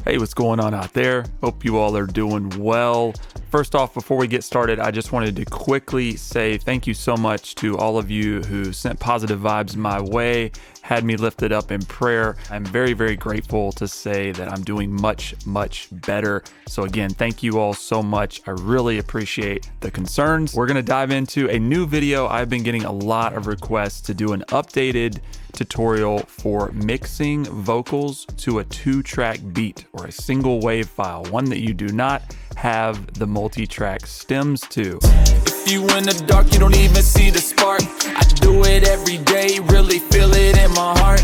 Hey, what's going on out there? Hope you all are doing well. First off, before we get started, I just wanted to quickly say thank you so much to all of you who sent positive vibes my way, had me lifted up in prayer. I'm very, very grateful to say that I'm doing much, much better. So again, thank you all so much. I really appreciate the concerns. We're gonna dive into a new video. I've been getting a lot of requests to do an updated tutorial for mixing vocals to a 2-track beat or a single wave file, one that you do not have the multi-track stems to. If you in the dark, you don't even see the spark. I do it every day, really feel it in my heart.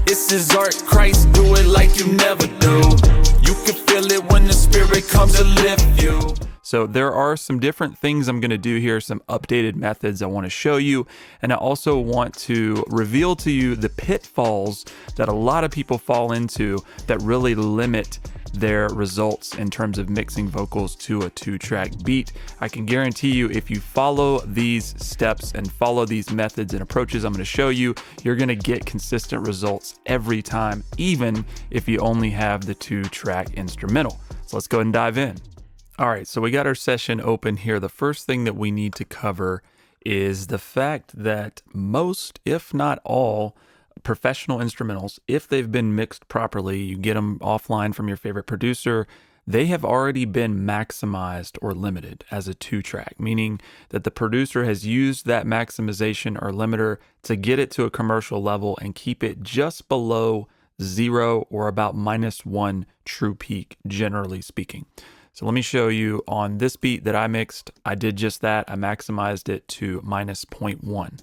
This is art, Christ, do it like you never do. You can feel it when the Spirit comes to lift you. So there are some different things I'm going to do here, some updated methods I want to show you. And I also want to reveal to you the pitfalls that a lot of people fall into that really limit their results in terms of mixing vocals to a 2-track beat. I can guarantee you if you follow these steps and follow these methods and approaches I'm going to show you, you're going to get consistent results every time, even if you only have the 2-track instrumental. So let's go ahead and dive in. All right, so we got our session open here. The first thing that we need to cover is the fact that most, if not all, professional instrumentals, if they've been mixed properly, you get them offline from your favorite producer, they have already been maximized or limited as a 2-track, meaning that the producer has used that maximization or limiter to get it to a commercial level and keep it just below 0 or about -1 true peak, generally speaking. So let me show you on this beat that I mixed. I did just that. I maximized it to -0.1.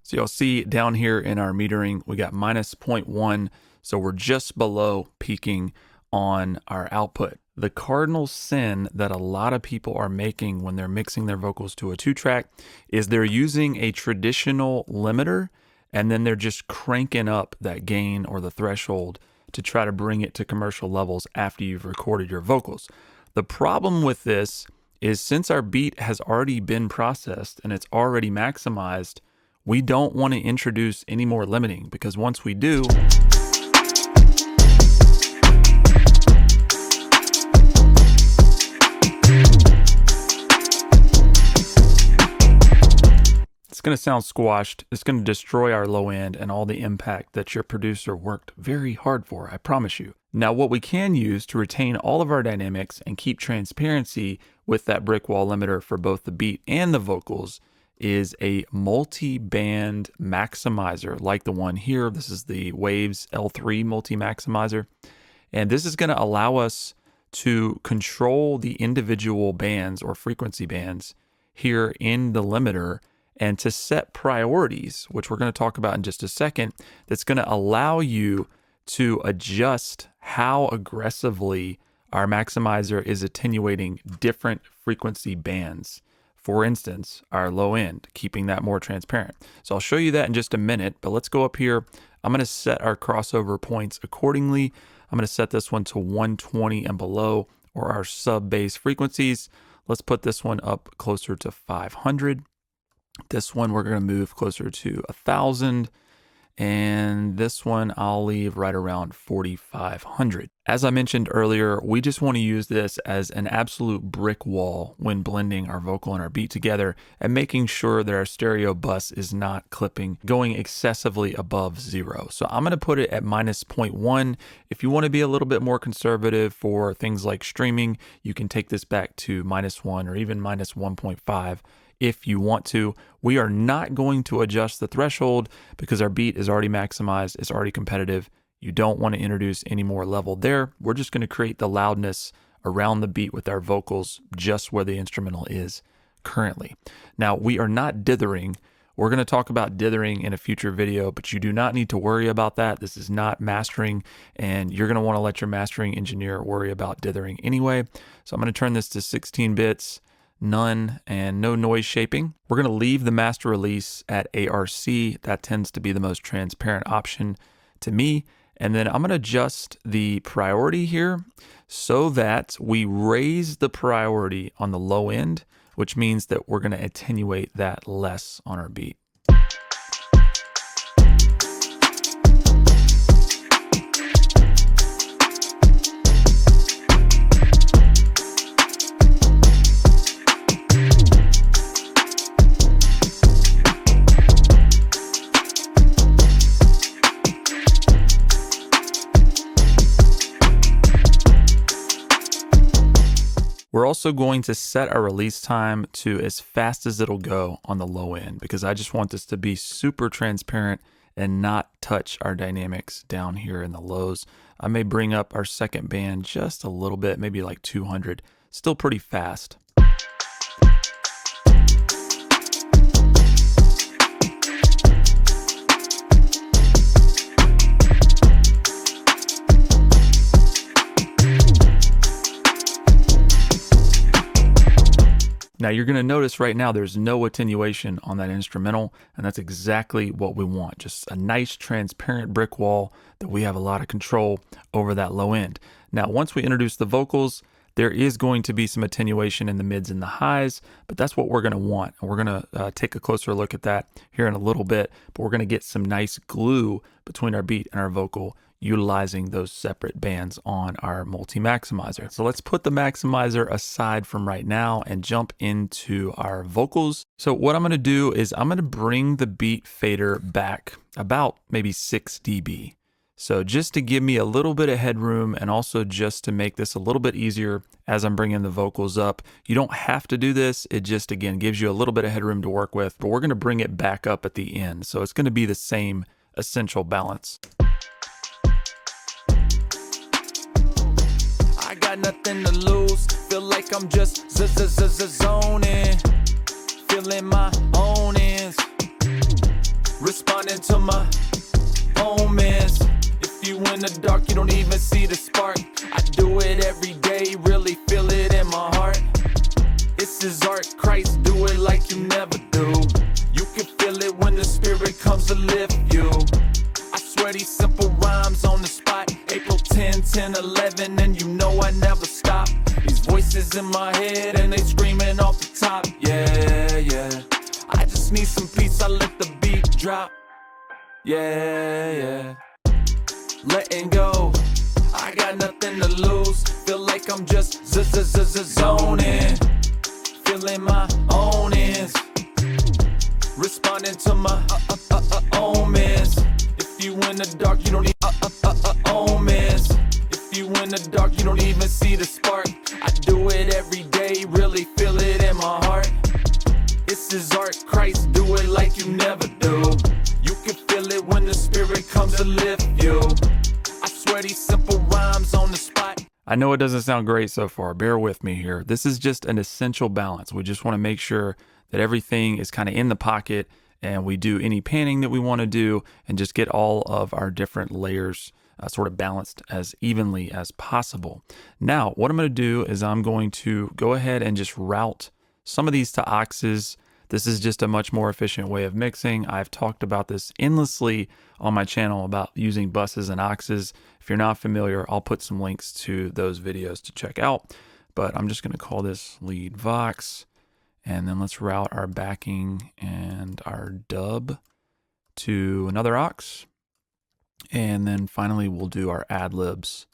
So you'll see down here in our metering, we got -0.1. So we're just below peaking on our output. The cardinal sin that a lot of people are making when they're mixing their vocals to a 2-track is they're using a traditional limiter and then they're just cranking up that gain or the threshold to try to bring it to commercial levels after you've recorded your vocals. The problem with this is since our beat has already been processed and it's already maximized, we don't want to introduce any more limiting because once we do, it's going to sound squashed. It's going to destroy our low end and all the impact that your producer worked very hard for, I promise you. Now, what we can use to retain all of our dynamics and keep transparency with that brick wall limiter for both the beat and the vocals is a multi-band maximizer like the one here. This is the Waves L3 multi-maximizer. And this is going to allow us to control the individual bands or frequency bands here in the limiter and to set priorities, which we're going to talk about in just a second, that's going to allow you to adjust how aggressively our maximizer is attenuating different frequency bands. For instance, our low end, keeping that more transparent. So I'll show you that in just a minute, but let's go up here. I'm going to set our crossover points accordingly. I'm going to set this one to 120 and below, or our sub-bass frequencies. Let's put this one up closer to 500. This one we're going to move closer to 1,000. And this one I'll leave right around 4,500. As I mentioned earlier, we just want to use this as an absolute brick wall when blending our vocal and our beat together and making sure that our stereo bus is not clipping, going excessively above 0. So I'm going to put it at -0.1. If you want to be a little bit more conservative for things like streaming, you can take this back to -1 or even -1.5. If you want to. We are not going to adjust the threshold because our beat is already maximized, it's already competitive. You don't want to introduce any more level there. We're just going to create the loudness around the beat with our vocals just where the instrumental is currently. Now, we are not dithering. We're going to talk about dithering in a future video, but you do not need to worry about that. This is not mastering, and you're going to want to let your mastering engineer worry about dithering anyway. So I'm going to turn this to 16 bits. None, and no noise shaping. We're going to leave the master release at ARC. That tends to be the most transparent option. to me. And then I'm going to adjust the priority here so that we raise the priority on the low end, which means that we're going to attenuate that less on our beat. We're also going to set our release time to as fast as it'll go on the low end, because I just want this to be super transparent and not touch our dynamics down here in the lows. I may bring up our second band just a little bit, maybe like 200, still pretty fast. Now you're going to notice right now there's no attenuation on that instrumental, and that's exactly what we want. Just a nice transparent brick wall that we have a lot of control over that low end. Now once we introduce the vocals, there is going to be some attenuation in the mids and the highs, but that's what we're going to want. And we're going to take a closer look at that here in a little bit, but we're going to get some nice glue between our beat and our vocal, utilizing those separate bands on our multi-maximizer. So let's put the maximizer aside from right now and jump into our vocals. So what I'm going to do is I'm going to bring the beat fader back about maybe 6 dB. So just to give me a little bit of headroom, and also just to make this a little bit easier as I'm bringing the vocals up. You don't have to do this. It just, again, gives you a little bit of headroom to work with, but we're going to bring it back up at the end. So it's going to be the same essential balance. I got nothing to lose, feel like I'm just zoning, feeling my own ends, responding to my omens. If you in the dark, you don't even see the spark. I do it every day, really feel it in my heart. This is art, Christ, do it like you never do. You can feel it when the spirit comes to lift you. I swear these simple rhymes on the spot. April 10, 10, 11, and you know I never stop. These voices in my head and they screaming off the top. Yeah, yeah. I just need some peace, I let the beat drop. Yeah, yeah. Letting go, I got nothing to lose. Feel like I'm just zoning, feeling my own ends, responding to my omens. If you in the dark, you don't need omens. If you in the dark, you don't even see the spark. I do it every day, really feel it in my heart. This is art, Christ, do it like you never do. You can feel it when the spirit comes to lift you. I swear these simple rhymes on the spot. I know it doesn't sound great so far. Bear with me here. This is just an essential balance. We just want to make sure that everything is kind of in the pocket, and we do any panning that we want to do, and just get all of our different layers sort of balanced as evenly as possible. Now, what I'm going to do is I'm going to go ahead and just route some of these to auxes. This is just a much more efficient way of mixing. I've talked about this endlessly on my channel about using buses and auxes. If you're not familiar, I'll put some links to those videos to check out. But I'm just going to call this lead vox. And then let's route our backing and our dub to another aux. And then finally, we'll do our ad-libs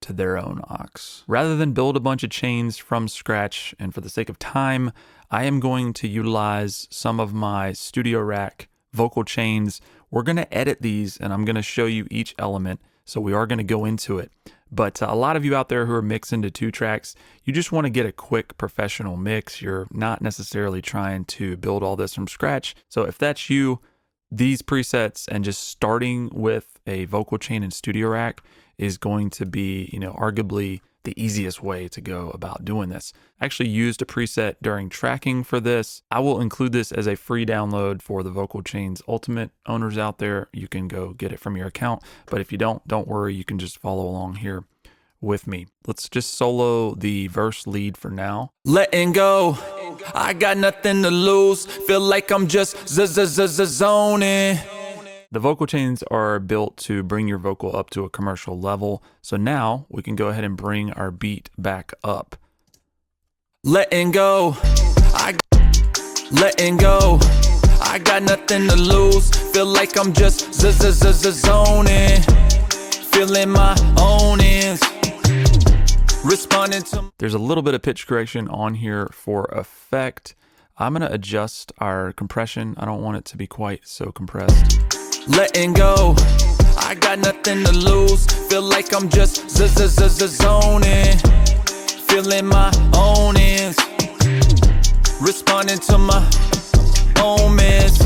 to their own aux. Rather than build a bunch of chains from scratch, and for the sake of time, I am going to utilize some of my Studio Rack vocal chains. We're going to edit these, and I'm going to show you each element. So we are going to go into it. But a lot of you out there who are mixing to 2 tracks, you just want to get a quick professional mix. You're not necessarily trying to build all this from scratch. So if that's you, these presets and just starting with a vocal chain in Studio Rack is going to be, arguably the easiest way to go about doing this. I actually used a preset during tracking for this. I will include this as a free download for the Vocal Chains Ultimate owners out there. You can go get it from your account, but if you don't worry, you can just follow along here with me. Let's just solo the verse lead for now. Letting go, I got nothing to lose. Feel like I'm just zoning, The vocal chains are built to bring your vocal up to a commercial level. So now we can go ahead and bring our beat back up. Letting go, letting go. I got nothing to lose. Feel like I'm just zoning, feeling my own ends. Responding to. There's a little bit of pitch correction on here for effect. I'm gonna adjust our compression. I don't want it to be quite so compressed. Letting go, I got nothing to lose. Feel like I'm just zoning, feeling my own ends. Responding to my own mess.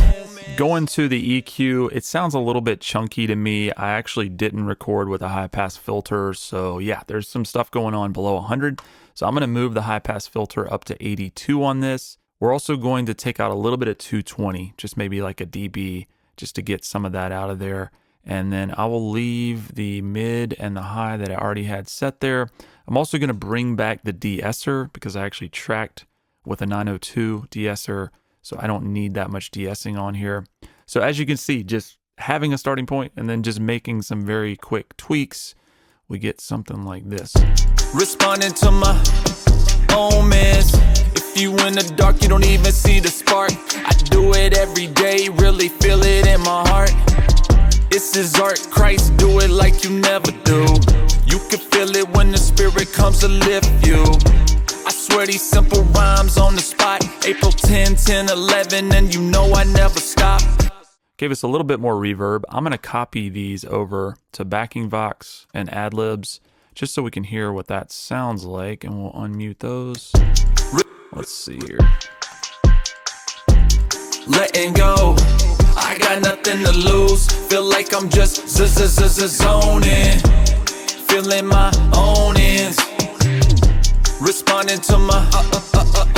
Going to the EQ, it sounds a little bit chunky to me. I actually didn't record with a high pass filter. So yeah, there's some stuff going on below 100. So I'm gonna move the high pass filter up to 82 on this. We're also going to take out a little bit of 220, just maybe like a dB, just to get some of that out of there. And then I will leave the mid and the high that I already had set there. I'm also gonna bring back the de-esser because I actually tracked with a 902 de-esser. So I don't need that much de-essing on here. So as you can see, just having a starting point and then just making some very quick tweaks, we get something like this. Responding to my own mess. If you in the dark, you don't even see the spark. I do it every day, really feel it in my heart. This is art, Christ, do it like you never do. You can feel it when the spirit comes to lift you. I swear these simple rhymes on the spot. April 10, 10, 11, and you know I never stop. Gave us a little bit more reverb. I'm gonna copy these over to backing Vox and Adlibs just so we can hear what that sounds like, and we'll unmute those. Let's see here. Letting go, I got nothing to lose. Feel like I'm just zoning, feeling my own ends. Responding to my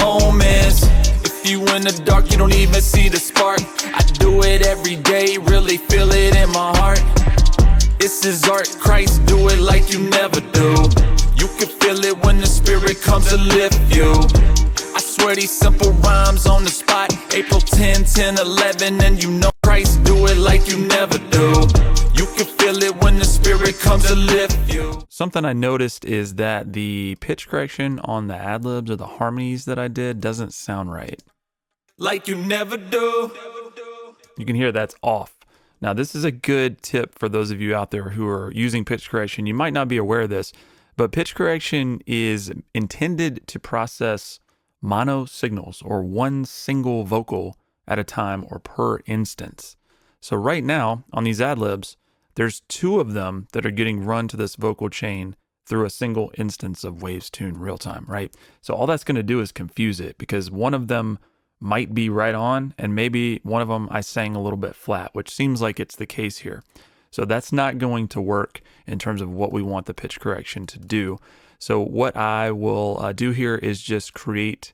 own mess. If you in the dark, you don't even see the spark. I do it every day, really feel it in my heart. This is art, Christ, do it like you never do. You can feel it when the spirit comes to lift you. I swear these simple rhymes on the spot. April 10, 10, 11, and you know Christ, do it like you never do. You can feel it when the spirit comes to lift you. Something I noticed is that the pitch correction on the ad-libs or the harmonies that I did doesn't sound right. Like you never do. You can hear that's off. Now, this is a good tip for those of you out there who are using pitch correction. You might not be aware of this, but pitch correction is intended to process mono signals, or one single vocal at a time or per instance. So right now on these ad-libs, there's two of them that are getting run to this vocal chain through a single instance of Waves Tune real time, right? So all that's going to do is confuse it, because one of them might be right on and maybe one of them I sang a little bit flat, which seems like it's the case here. So that's not going to work in terms of what we want the pitch correction to do. So what I will do here is just create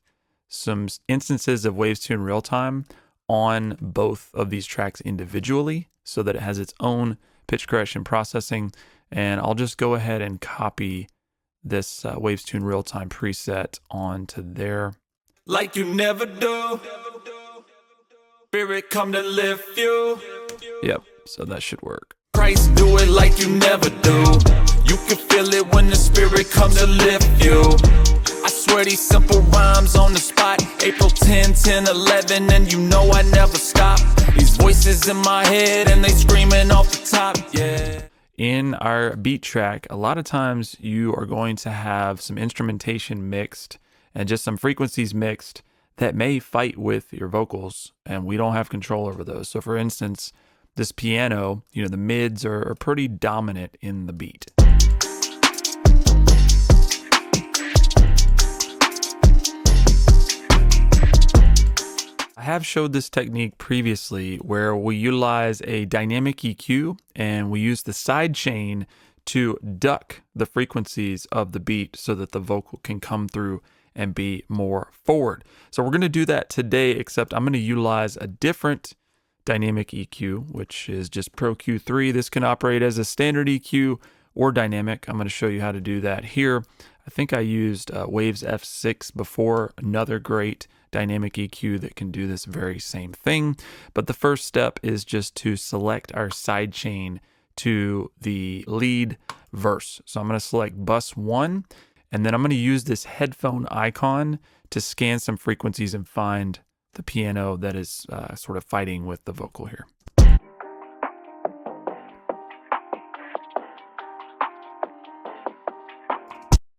some instances of Waves Tune real time on both of these tracks individually so that it has its own pitch correction processing. And I'll just go ahead and copy this Waves Tune real time preset onto there. Like you never do. Spirit come to lift you. Yep, so that should work. Christ, do it like you never do. You can feel it when the spirit comes to lift you. I swear these simple rhymes on the spot. April 10, 10, 11, and you know I never stop. These voices in my head and they screaming off the top, yeah. In our beat track, a lot of times you are going to have some instrumentation mixed and just some frequencies mixed that may fight with your vocals, and we don't have control over those. So for instance, this piano, the mids are pretty dominant in the beat. I have showed this technique previously where we utilize a dynamic EQ and we use the side chain to duck the frequencies of the beat so that the vocal can come through and be more forward. So we're going to do that today, except I'm going to utilize a different dynamic EQ, which is just Pro Q3. This can operate as a standard EQ or dynamic. I'm going to show you how to do that here. I think I used Waves F6 before, another great dynamic EQ that can do this very same thing. But the first step is just to select our sidechain to the lead verse. So I'm going to select bus 1, and then I'm going to use this headphone icon to scan some frequencies and find the piano that is sort of fighting with the vocal here.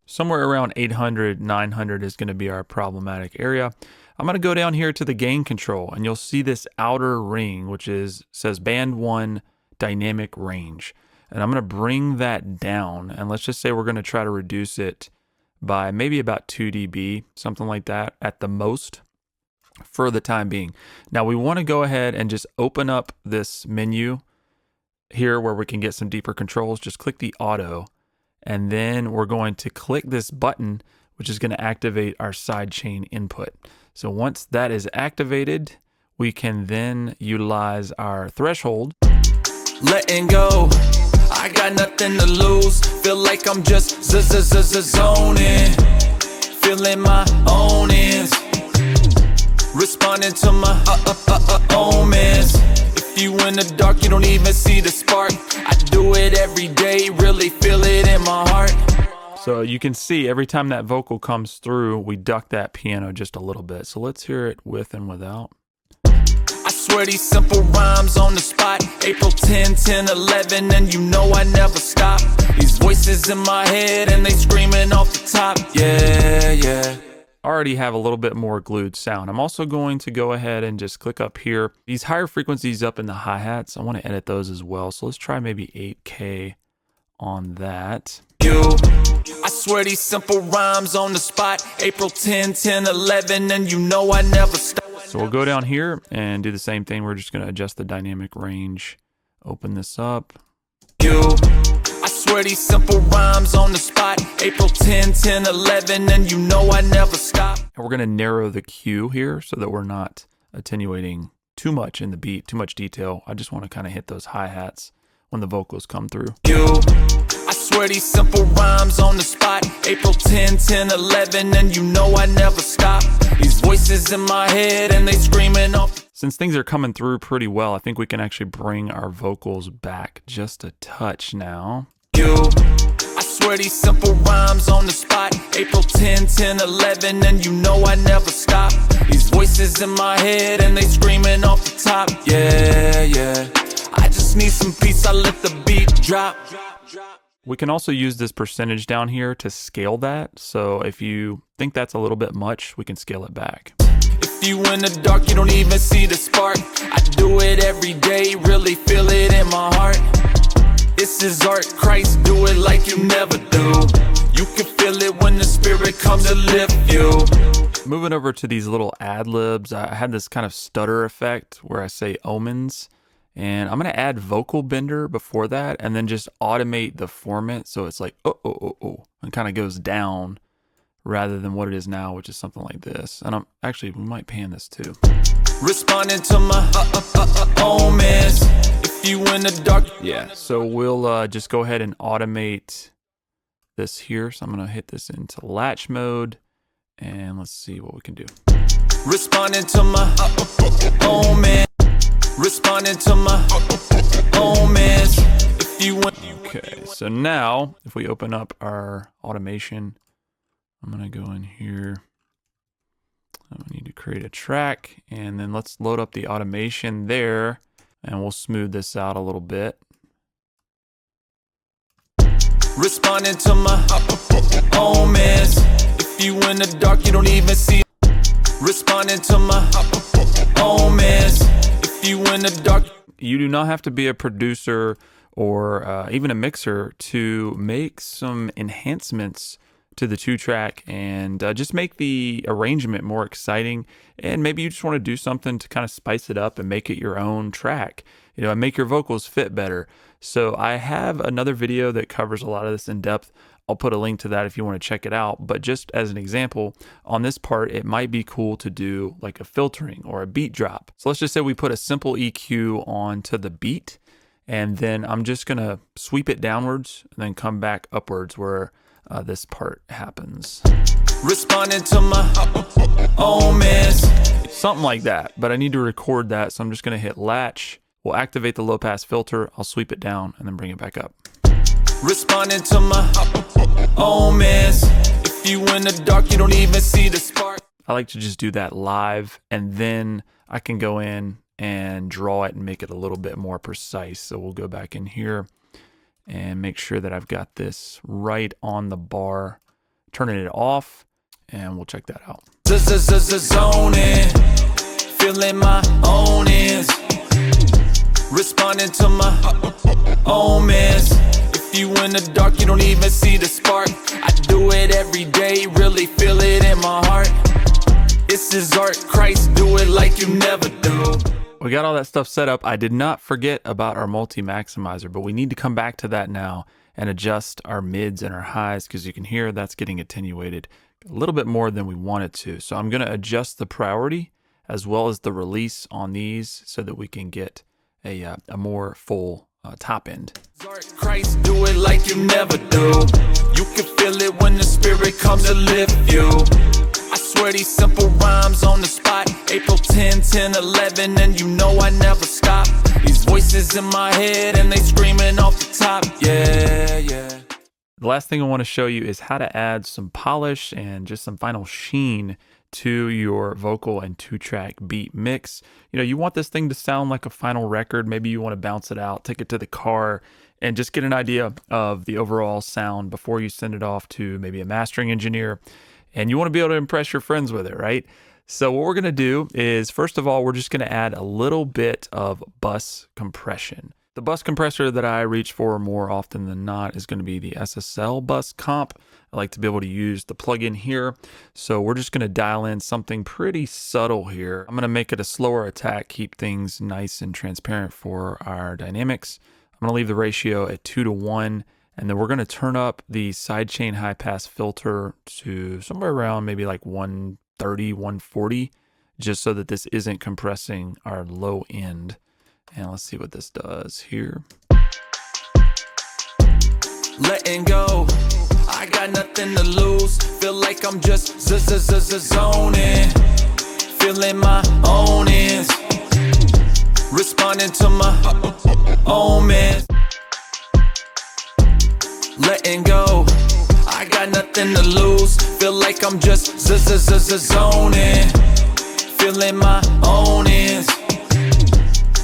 Somewhere around 800, 900 is going to be our problematic area. I'm going to go down here to the gain control, and you'll see this outer ring, which says band 1 dynamic range. And I'm going to bring that down, and let's just say we're going to try to reduce it by maybe about 2 dB, something like that at the most for the time being. Now we want to go ahead and just open up this menu here where we can get some deeper controls. Just click the auto, and then we're going to click this button, which is going to activate our sidechain input. So once that is activated, we can then utilize our threshold. Letting go, I got nothing to lose. Feel like I'm just zoning, feeling my own ends, responding to my omens. If you in the dark, you don't even see the spark. I do it every day, really feel it in my heart. So you can see every time that vocal comes through, we duck that piano just a little bit. So let's hear it with and without. I swear these simple rhymes on the spot. April 10, 10, 11, and you know I never stop. These voices in my head and they screaming off the top. Yeah, yeah. I already have a little bit more glued sound. I'm also going to go ahead and just click up here. These higher frequencies up in the hi-hats, I want to edit those as well. So let's try maybe 8K on that. I swear these simple rhymes on the spot. April 10, 10, 11, and you know I never stop. So we'll go down here and do the same thing. We're just going to adjust the dynamic range. Open this up. I swear these simple rhymes on the spot. April 10, 10, 11, and you know I never stop. And we're going to narrow the Q here so that we're not attenuating too much in the beat, too much detail. I just want to kind of hit those hi-hats when the vocals come through. I swear these simple rhymes on the spot. April 10, 10, 11, and you know I never stop. These voices in my head and they screaming off. Since things are coming through pretty well, I think we can actually bring our vocals back just a touch now. I swear these simple rhymes on the spot. April 10, 10, 11, and you know I never stop. These voices in my head and they screaming off the top. Yeah, yeah. I just need some peace, I let the beat drop. We can also use this percentage down here to scale that. So if you think that's a little bit much, we can scale it back. If you in the dark, you don't even see the spark. I do it every day, really feel it in my heart. This is art, Christ, do it like you never do. You can feel it when the spirit comes to lift you. Moving over to these little ad-libs, I had this kind of stutter effect where I say omens. And I'm going to add vocal bender before that and then just automate the format so it's like, and kind of goes down rather than what it is now, which is something like this. And we might pan this too. Responding to my omens. If you in the dark. Yeah, so we'll just go ahead and automate this here. So I'm going to hit this into latch mode and let's see what we can do. Responding to my omens. Responding to my omens. If you want. Okay, so now if we open up our automation, I'm gonna go in here. I need to create a track, and then let's load up the automation there, and we'll smooth this out a little bit. Responding to my omens. If you in the dark, you don't even see. Responding to my omens. You in the dark. You do not have to be a producer or even a mixer to make some enhancements to the 2-track and just make the arrangement more exciting. And maybe you just want to do something to kind of spice it up and make it your own track, and make your vocals fit better. So I have another video that covers a lot of this in depth. I'll put a link to that if you want to check it out. But just as an example, on this part, it might be cool to do like a filtering or a beat drop. So let's just say we put a simple EQ onto the beat, and then I'm just going to sweep it downwards and then come back upwards where this part happens. responding to my own mess. Something like that, but I need to record that, so I'm just gonna hit latch. We'll activate the low pass filter, I'll sweep it down and then bring it back up. Responding to my own mess. If you in the dark, you don't even see the spark. I like to just do that live, and then I can go in and draw it and make it a little bit more precise. So we'll go back in here and make sure that I've got this right on the bar, turning it off, and we'll check that out. Zoning, feeling my own ends, responding to my own mess. If you in the dark, you don't even see the spark. I do it every day, really feel it in my heart. This is art, Christ, do it like you never do. We got all that stuff set up. I did not forget about our multi-maximizer, but we need to come back to that now and adjust our mids and our highs, because you can hear that's getting attenuated a little bit more than we want it to. So I'm going to adjust the priority as well as the release on these so that we can get a more full top end. Christ, do it like you never do. You can feel it when the spirit comes to lift you. I swear these simple rhymes on the spot. April 10, 10, 11, and you know I never stop. These voices in my head and they screaming off the top. Yeah, yeah. The last thing I want to show you is how to add some polish and just some final sheen to your vocal and 2-track beat mix. You know, you want this thing to sound like a final record. Maybe you want to bounce it out, take it to the car, and just get an idea of the overall sound before you send it off to maybe a mastering engineer. And you want to be able to impress your friends with it, right? So what we're going to do is, first of all, we're just going to add a little bit of bus compression. The bus compressor that I reach for more often than not is going to be the SSL bus comp. I like to be able to use the plugin here. So we're just going to dial in something pretty subtle here. I'm going to make it a slower attack, keep things nice and transparent for our dynamics. I'm going to leave the ratio at 2:1, and then we're going to turn up the sidechain high pass filter to somewhere around maybe like 130, 140, just so that this isn't compressing our low end. And let's see what this does here. Letting go, I got nothing to lose. Feel like I'm just zoning, feeling my own ends, responding to my own mess. Letting go, I got nothing to lose. Feel like I'm just zoning, feeling my own ends,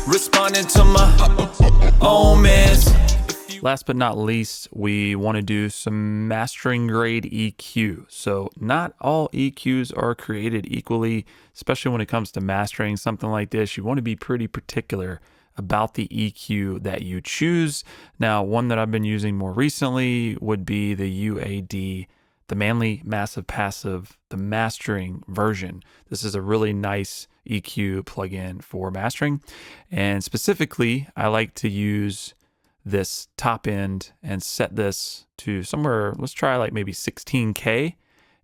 responding to my own mess. Last but not least, we want to do some mastering grade EQ. So not all EQs are created equally, especially when it comes to mastering something like this. You want to be pretty particular about the EQ that you choose. Now, one that I've been using more recently would be the UAD, the Manley Massive Passive, the mastering version. This is a really nice EQ plugin for mastering. And specifically, I like to use this top end and set this to somewhere, let's try like maybe 16K,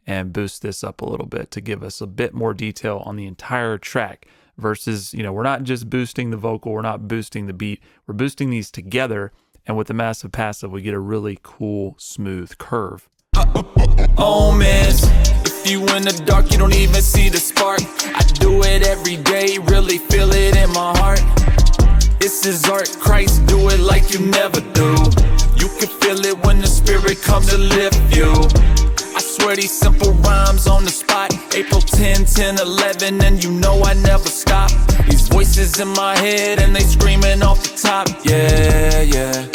and boost this up a little bit to give us a bit more detail on the entire track versus, you know, we're not just boosting the vocal, we're not boosting the beat, we're boosting these together. And with the Massive Passive, we get a really cool, smooth curve. Oh man, if you in the dark, you don't even see the spark. I do it every day, really feel it in my heart. This is art, Christ, do it like you never do. You can feel it when the spirit comes to lift you. I swear these simple rhymes on the spot. April 10, 10, 11, and you know I never stop. These voices in my head and they screaming off the top. Yeah, yeah.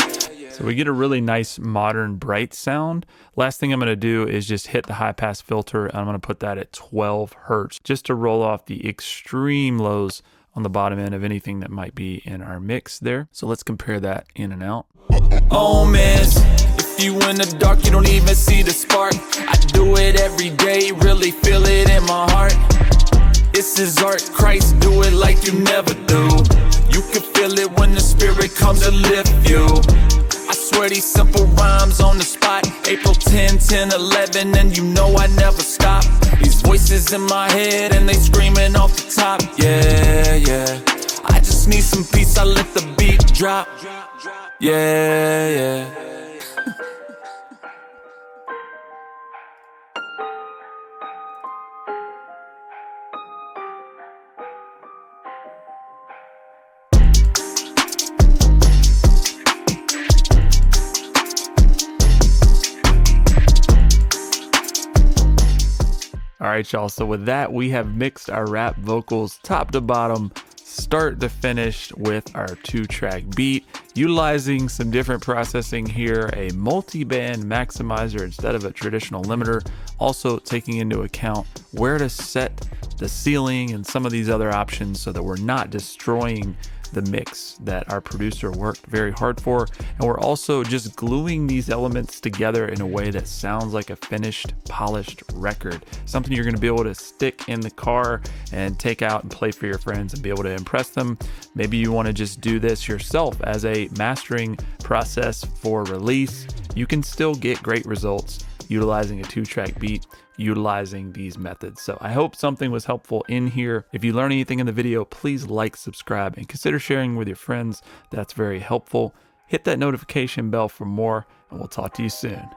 So we get a really nice modern bright sound. Last thing I'm going to do is just hit the high pass filter, and I'm going to put that at 12 hertz just to roll off the extreme lows on the bottom end of anything that might be in our mix there. So let's compare that in and out. Oh man, if you in the dark, you don't even see the spark. I do it every day, really feel it in my heart. This is art, Christ, do it like you never do. You can feel it when the spirit comes to lift you. I swear these simple rhymes on the spot. April 10, 10, 11, and you know I never stop. These voices in my head and they screaming off the top. Yeah, yeah. I just need some peace, I let the beat drop. Yeah, yeah. right, y'all. So with that, we have mixed our rap vocals top to bottom, start to finish with our 2-track beat, utilizing some different processing here, a multi-band maximizer instead of a traditional limiter, also taking into account where to set the ceiling and some of these other options so that we're not destroying the mix that our producer worked very hard for. And we're also just gluing these elements together in a way that sounds like a finished, polished record, something you're going to be able to stick in the car and take out and play for your friends and be able to impress them. Maybe you want to just do this yourself as a mastering process for release. You can still get great results utilizing a 2-track beat, utilizing these methods. So I hope something was helpful in here. If you learn anything in the video, please like, subscribe, and consider sharing with your friends. That's very helpful. Hit that notification bell for more, and we'll talk to you soon.